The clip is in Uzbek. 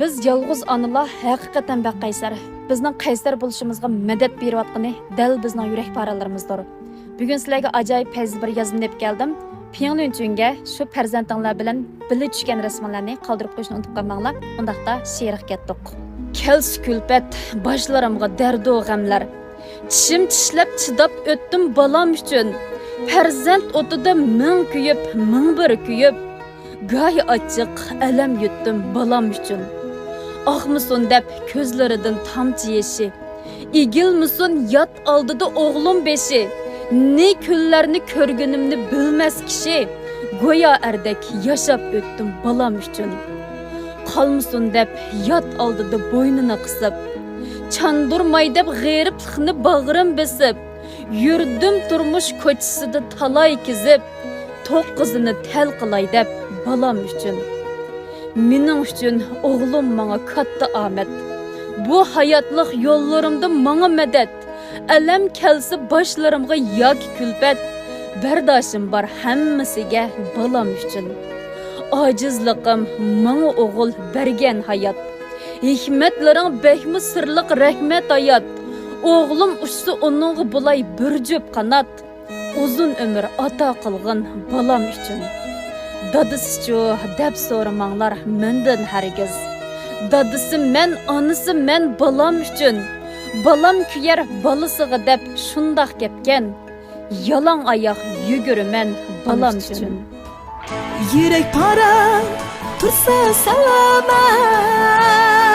Biz yolg'iz onalar haqiqatan baqaysar. Bizning qaysar bo'lishimizga madad berayotgani dal bizning yurak paralarimizdir. Bugun sizlarga ajoyib fayz bir yozma deb keldim. Piyonunchunga shu farzandinglar bilan bili tushgan rasmlarni qoldirib qo'yishni unutib qolmanglar. Undaqda she'rga ketdik. Kelsi kulpat boshlarimga dardu g'amlar. Tishim tishlab chidab o'tdim balam uchun. Farzand o'tida ming kuyib, ming bir kuyib. Go'yo ochiq alam yutdim balam uchun. Oqmisun deb ko'zlaridan tamchi yeshi. Egilmisun yot oldida o'g'lim beshi. Ne kunlarni ko'rgunimni bilmas kishi. Go'yo ardek yashab o'tdim balam uchun. Qolmisun deb yot oldida bo'ynini qisib. Chandurmay deb g'eriblikni bag'rim besib. Yurdim turmush ko'chisida talay kizib. To'qqizini tal qilay deb balam uchun. Mening uchun o'g'lim menga katta omad. Bu hayotlik yo'llarimda menga madad. Alam kelsa boshlarimga yoki kulpat. Bardoshim bor hammasiga balam uchun. Ojizliqim menga o'g'il bergan hayot. Hikmatlaring behmi sirliq rahmat hayot. O'g'lim ushsa uningga bulay bir jo'p qanot. Uzun ömür ata qilg'in balam uchun. Dadisi-chu deb so'ramanglar mendan hargiz. Dadisi men, onasi men balam uchun. Balam kuyar balasiga deb shundoq gapgan. Yalang oyoq yuguraman balam uchun. Yurak para tursa salomat.